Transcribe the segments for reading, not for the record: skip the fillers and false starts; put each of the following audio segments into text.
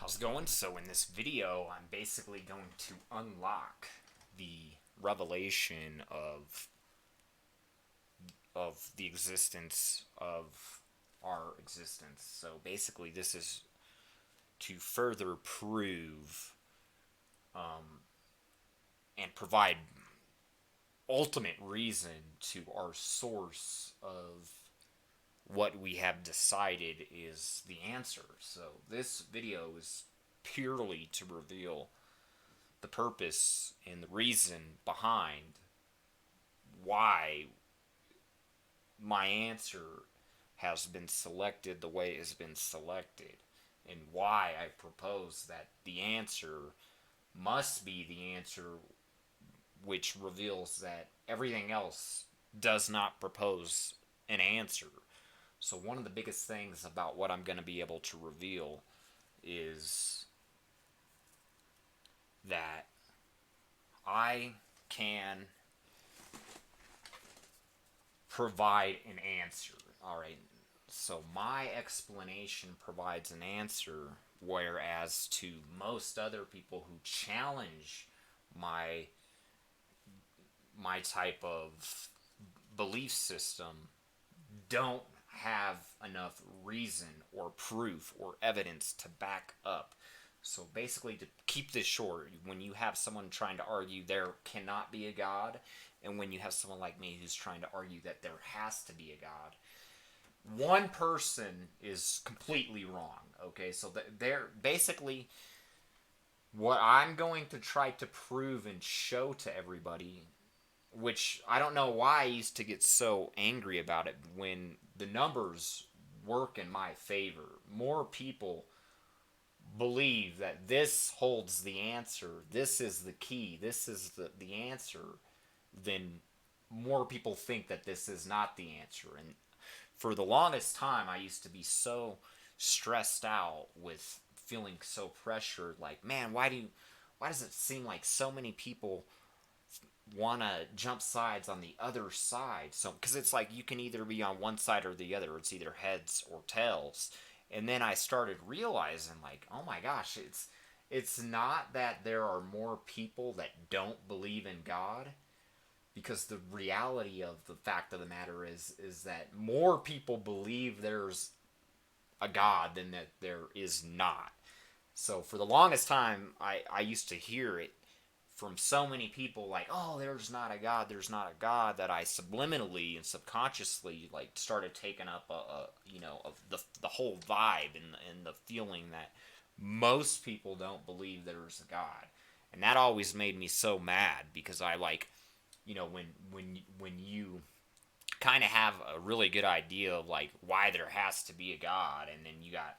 How's it going? So in this video, I'm basically going to unlock the revelation of the existence of our existence. So basically, this is to further prove and provide ultimate reason to our source of what we have decided is the answer. So this video is purely to reveal the purpose and the reason behind why my answer has been selected the way it has been selected, and why I propose that the answer must be the answer which reveals that everything else does not propose an answer. So, one of the biggest things about what I'm going to be able to reveal is that I can provide an answer. Alright, so my explanation provides an answer, whereas to most other people who challenge my type of belief system don't have enough reason or proof or evidence to back up. So basically, to keep this short, when you have someone trying to argue there cannot be a God, and when you have someone like me who's trying to argue that there has to be a God, one person is completely wrong. Okay, so they're basically what I'm going to try to prove and show to everybody, which I don't know why I used to get so angry about it when the numbers work in my favor. More people believe that this holds the answer, this is the key, this is the answer, then more people think that this is not the answer. And for the longest time, I used to be so stressed out with feeling so pressured, like, man, why does it seem like so many people want to jump sides on the other side? So because it's like you can either be on one side or the other, it's either heads or tails. And then I started realizing, like, oh my gosh, it's not that there are more people that don't believe in God, because the reality of the fact of the matter is that more people believe there's a God than that there is not. So for the longest time, I used to hear it from so many people, like, oh, there's not a God, there's not a God, that I subliminally and subconsciously, like, started taking up of the whole vibe and the feeling that most people don't believe there's a God. And that always made me so mad, because I, like, when you kind of have a really good idea of, like, why there has to be a God, and then you got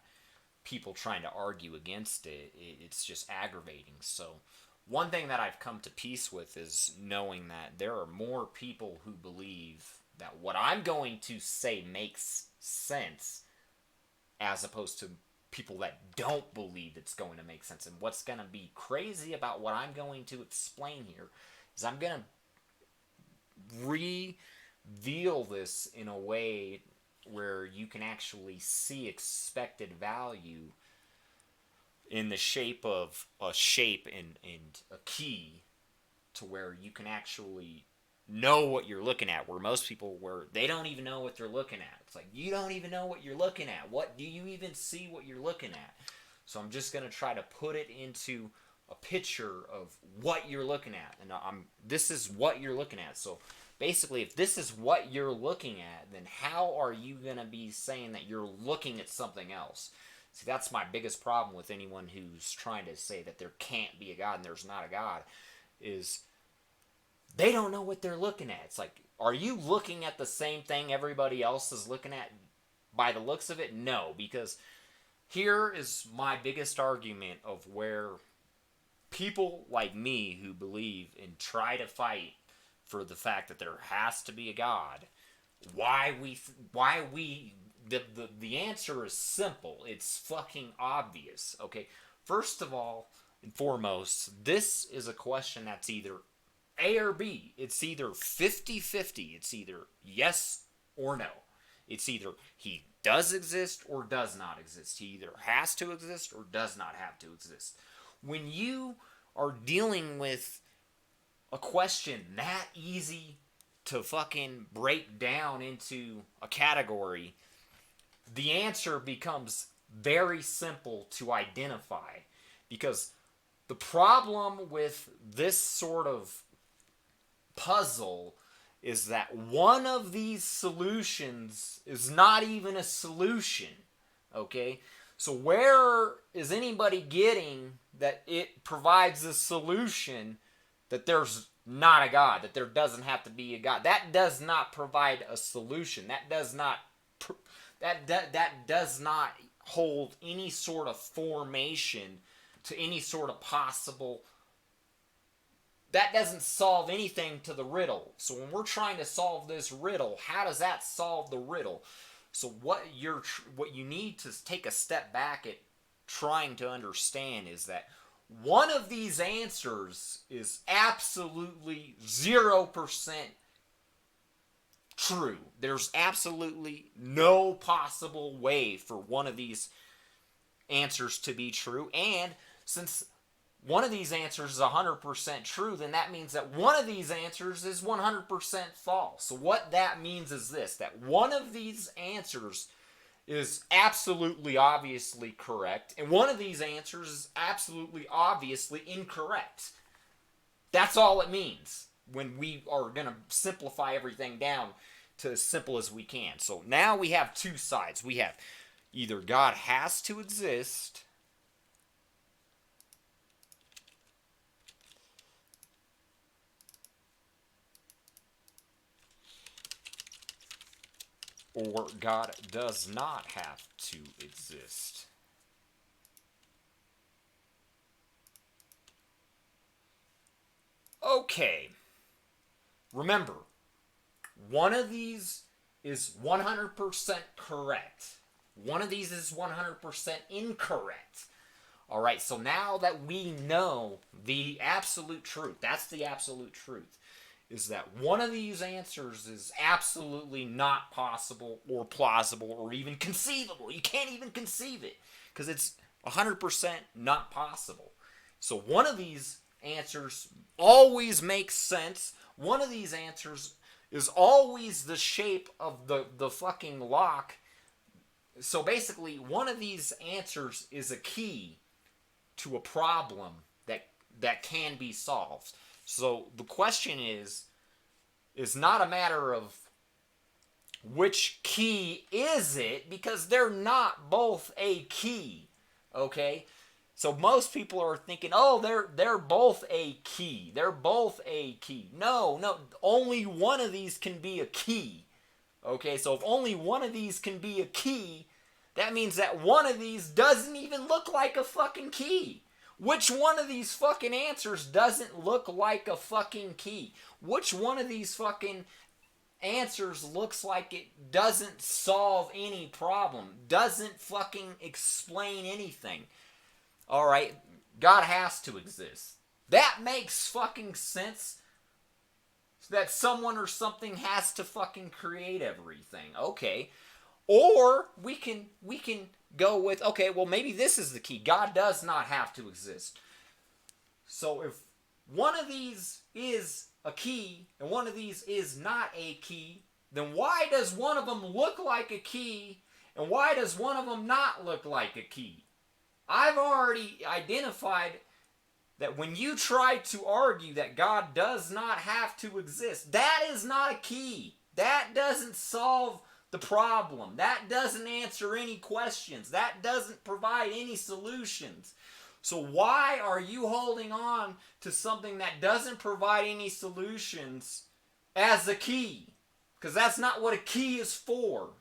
people trying to argue against it, it's just aggravating. So one thing that I've come to peace with is knowing that there are more people who believe that what I'm going to say makes sense, as opposed to people that don't believe it's going to make sense. And what's going to be crazy about what I'm going to explain here is I'm going to reveal this in a way where you can actually see expected value in the shape of a shape and a key, to where you can actually know what you're looking at, where most people, where they don't even know what they're looking at. It's like, you don't even know what you're looking at. What do you even see what you're looking at? So I'm just going to try to put it into a picture of what you're looking at. And this is what you're looking at. So basically, if this is what you're looking at, then how are you going to be saying that you're looking at something else? See, that's my biggest problem with anyone who's trying to say that there can't be a God and there's not a God, is they don't know what they're looking at. It's like, are you looking at the same thing everybody else is looking at by the looks of it? No, because here is my biggest argument of where people like me who believe and try to fight for the fact that there has to be a God, the answer is simple. It's fucking obvious, okay? First of all and foremost, this is a question that's either A or B. It's either 50-50. It's either yes or no. It's either he does exist or does not exist. He either has to exist or does not have to exist. When you are dealing with a question that easy to fucking break down into a category, the answer becomes very simple to identify. Because the problem with this sort of puzzle is that one of these solutions is not even a solution. Okay? So where is anybody getting that it provides a solution that there's not a God, that there doesn't have to be a God? That does not provide a solution. That does not that does not hold any sort of formation to any sort of possible. That doesn't solve anything to the riddle. So when we're trying to solve this riddle, how does that solve the riddle? So what you need to take a step back at trying to understand is that one of these answers is absolutely 0% true. There's absolutely no possible way for one of these answers to be true. And since one of these answers is 100% true, then that means that one of these answers is 100% false. So what that means is this, that one of these answers is absolutely obviously correct, and one of these answers is absolutely obviously incorrect. That's all it means when we are going to simplify everything down to as simple as we can. So now we have two sides. We have either God has to exist, or God does not have to exist. Okay. Remember, one of these is 100% correct. One of these is 100% incorrect. Alright, so now that we know the absolute truth, that's the absolute truth, is that one of these answers is absolutely not possible or plausible or even conceivable. You can't even conceive it because it's 100% not possible. So one of these answers always makes sense. One of these answers is always the shape of the fucking lock. So basically, one of these answers is a key to a problem that can be solved. So the question is not a matter of which key is it, because they're not both a key, okay? So most people are thinking, oh, they're both a key. They're both a key. No, only one of these can be a key, okay? So if only one of these can be a key, that means that one of these doesn't even look like a fucking key. Which one of these fucking answers doesn't look like a fucking key? Which one of these fucking answers looks like it doesn't solve any problem? Doesn't fucking explain anything? Alright, God has to exist. That makes fucking sense. That someone or something has to fucking create everything. Okay. Or we can go with, okay, well, maybe this is the key. God does not have to exist. So if one of these is a key and one of these is not a key, then why does one of them look like a key and why does one of them not look like a key? I've already identified that when you try to argue that God does not have to exist, that is not a key. That doesn't solve the problem. That doesn't answer any questions. That doesn't provide any solutions. So why are you holding on to something that doesn't provide any solutions as a key? Because that's not what a key is for.